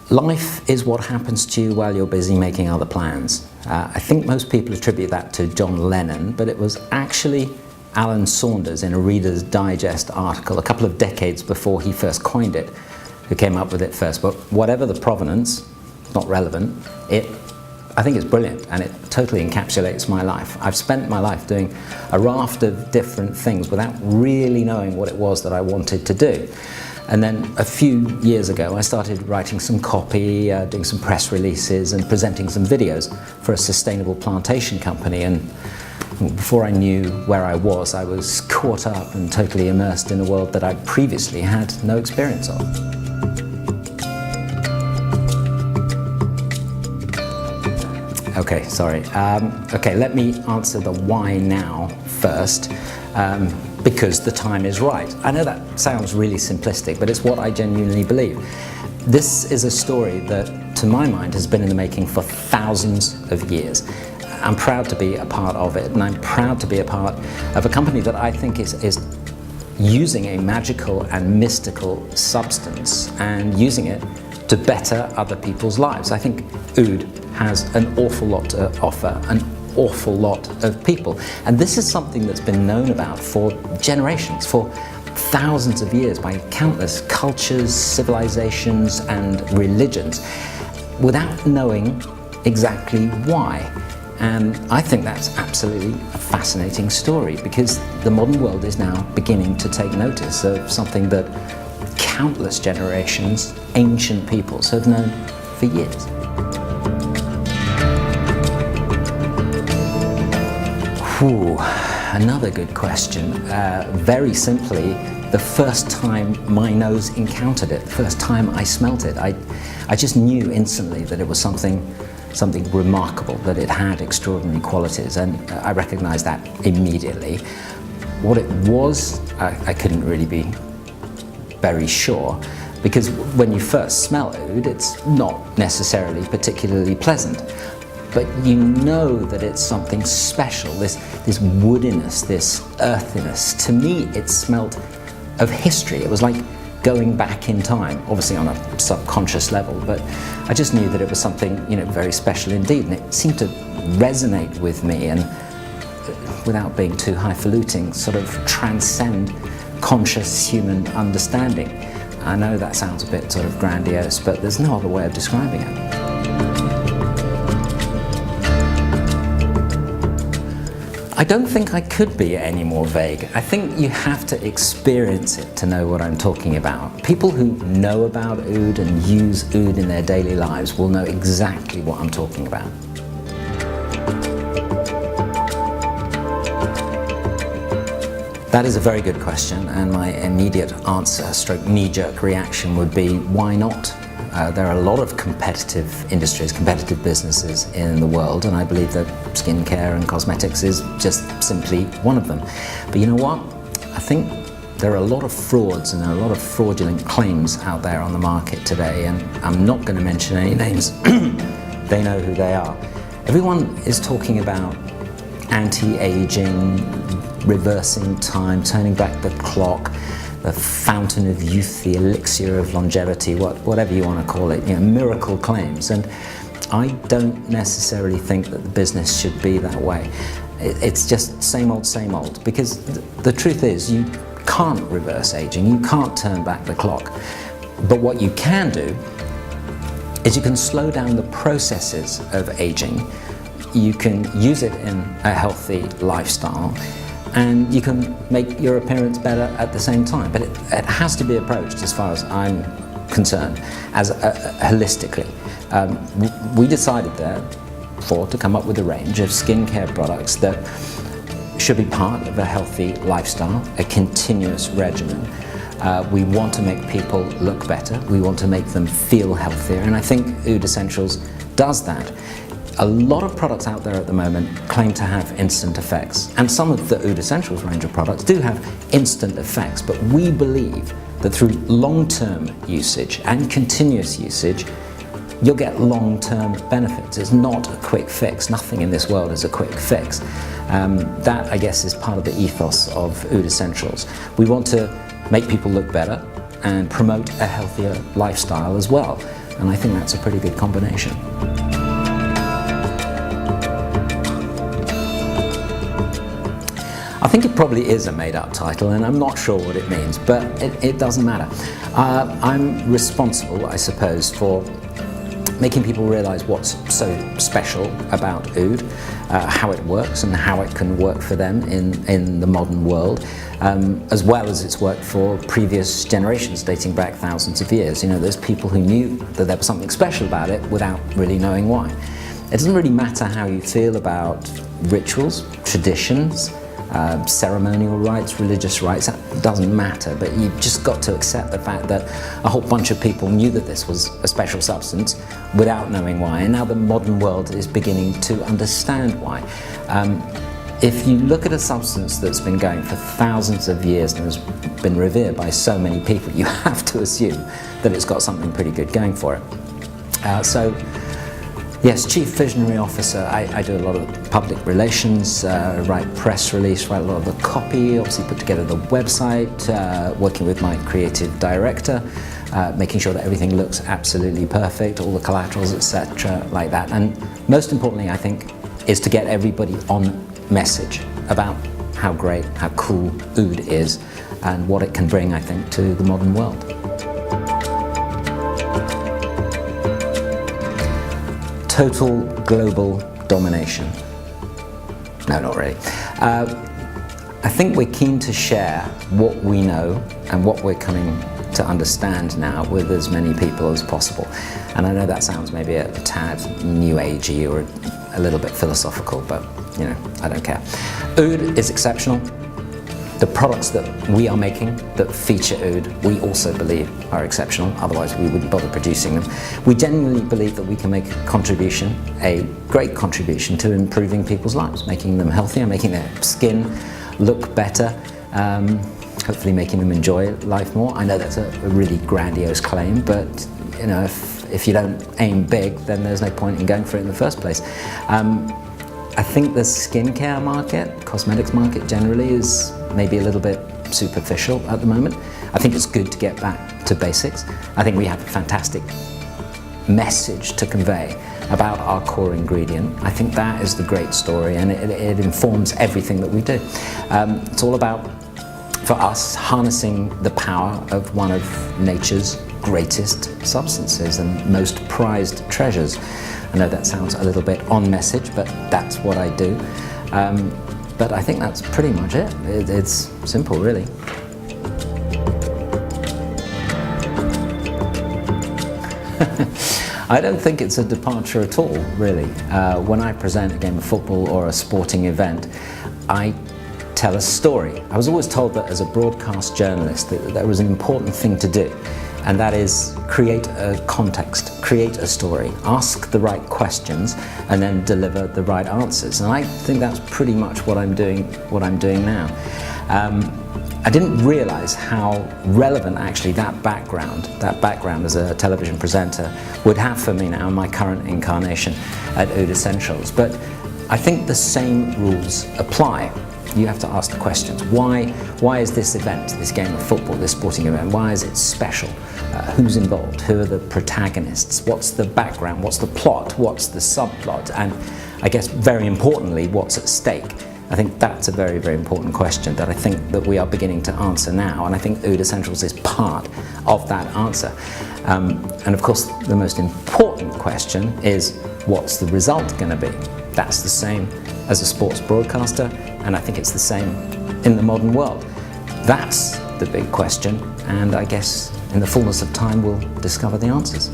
Life is what happens to you while you're busy making other plans. I think most people attribute that to John Lennon, but it was actually Alan Saunders in a Reader's Digest article a couple of decades before he first coined it, who came up with it first. But whatever the provenance, not relevant, I think it's brilliant and it totally encapsulates my life. I've spent my life doing a raft of different things without really knowing what it was that I wanted to do. And then a few years ago, I started writing some copy, doing some press releases and presenting some videos for a sustainable plantation company. And before I knew where I was caught up and totally immersed in a world that I previously had no experience of. Okay, sorry. Okay, let me answer the why now first. Because the time is right. I know that sounds really simplistic, but it's what I genuinely believe. This is a story that, to my mind, has been in the making for thousands of years. I'm proud to be a part of it, and I'm proud to be a part of a company that I think is using a magical and mystical substance and using it to better other people's lives. I think Oud has an awful lot to offer, an awful lot of people. And this is something that's been known about for generations, for thousands of years by countless cultures, civilizations and religions without knowing exactly why. And I think that's absolutely a fascinating story because the modern world is now beginning to take notice of something that countless generations, ancient peoples have known for years. Ooh, another good question. Very simply, the first time my nose encountered it, the first time I smelt it, I just knew instantly that it was something remarkable, that it had extraordinary qualities, and I recognized that immediately. What it was, I couldn't really be very sure, because when you first smell oud, it's not necessarily particularly pleasant. But you know that it's something special, this woodiness, this earthiness. To me, it smelt of history. It was like going back in time, obviously on a subconscious level, but I just knew that it was something, very special indeed, and it seemed to resonate with me and, without being too highfalutin, sort of transcend conscious human understanding. I know that sounds a bit sort of grandiose, but there's no other way of describing it. I don't think I could be any more vague. I think you have to experience it to know what I'm talking about. People who know about oud and use oud in their daily lives will know exactly what I'm talking about. That is a very good question, and my immediate answer, stroke knee-jerk reaction would be, why not? There are a lot of competitive industries, competitive businesses in the world, and I believe that skincare and cosmetics is just simply one of them. But you know what? I think there are a lot of frauds and there are a lot of fraudulent claims out there on the market today, and I'm not going to mention any names. They know who they are. Everyone is talking about anti-aging, reversing time, turning back the clock, the fountain of youth, the elixir of longevity, whatever you want to call it, miracle claims. And I don't necessarily think that the business should be that way. It's just same old, because the truth is you can't reverse aging, you can't turn back the clock. But what you can do is you can slow down the processes of aging, you can use it in a healthy lifestyle, and you can make your appearance better at the same time. But it has to be approached, as far as I'm concerned, as holistically. We decided therefore to come up with a range of skincare products that should be part of a healthy lifestyle, a continuous regimen. We want to make people look better, we want to make them feel healthier, and I think Oud Essentials does that. A lot of products out there at the moment claim to have instant effects, and some of the Oud Essentials range of products do have instant effects, but we believe that through long-term usage and continuous usage, you'll get long-term benefits. It's not a quick fix. Nothing in this world is a quick fix. That, I guess, is part of the ethos of Oud Essentials. We want to make people look better and promote a healthier lifestyle as well. And I think that's a pretty good combination. I think it probably is a made-up title, and I'm not sure what it means, but it doesn't matter. I'm responsible, I suppose, for making people realize what's so special about oud, how it works and how it can work for them in the modern world, as well as it's worked for previous generations dating back thousands of years. You know, there's people who knew that there was something special about it without really knowing why. It doesn't really matter how you feel about rituals, traditions, ceremonial rites, religious rites, that doesn't matter, but you've just got to accept the fact that a whole bunch of people knew that this was a special substance without knowing why, and now the modern world is beginning to understand why. If you look at a substance that's been going for thousands of years and has been revered by so many people, you have to assume that it's got something pretty good going for it. So yes, Chief Visionary Officer, I do a lot of public relations, write press release, write a lot of the copy, obviously put together the website, working with my creative director, making sure that everything looks absolutely perfect, all the collaterals, etc., like that. And most importantly, I think, is to get everybody on message about how great, how cool oud is and what it can bring, I think, to the modern world. Total global domination. No, not really. I think we're keen to share what we know and what we're coming to understand now with as many people as possible. And I know that sounds maybe a tad new agey or a little bit philosophical, but you know, I don't care. Oud is exceptional. The products that we are making that feature oud, we also believe are exceptional, otherwise we wouldn't bother producing them. We genuinely believe that we can make a contribution, a great contribution to improving people's lives, making them healthier, making their skin look better, hopefully making them enjoy life more. I know that's a really grandiose claim, but you know, if you don't aim big, then there's no point in going for it in the first place. I think the skincare market, cosmetics market generally, is maybe a little bit superficial at the moment. I think it's good to get back to basics. I think we have a fantastic message to convey about our core ingredient. I think that is the great story, and it informs everything that we do. It's all about, for us, harnessing the power of one of nature's greatest substances and most prized treasures. I know that sounds a little bit on message, but that's what I do. But I think that's pretty much it. It's simple, really. I don't think it's a departure at all, really. When I present a game of football or a sporting event, I tell a story. I was always told that as a broadcast journalist that there was an important thing to do, and that is create a context, create a story, ask the right questions, and then deliver the right answers. And I think that's pretty much what I'm doing now. I didn't realize how relevant actually that background as a television presenter would have for me now in my current incarnation at Oud Essentials. But I think the same rules apply. You have to ask the questions. Why is this event, this game of football, this sporting event, why is it special? Who's involved? Who are the protagonists? What's the background? What's the plot? What's the subplot? And I guess very importantly, what's at stake? I think that's a very, very important question that I think that we are beginning to answer now, and I think Oud Essentials is part of that answer. And of course, the most important question is, what's the result going to be? That's the same as a sports broadcaster, and I think it's the same in the modern world. That's the big question, and I guess in the fullness of time we'll discover the answers.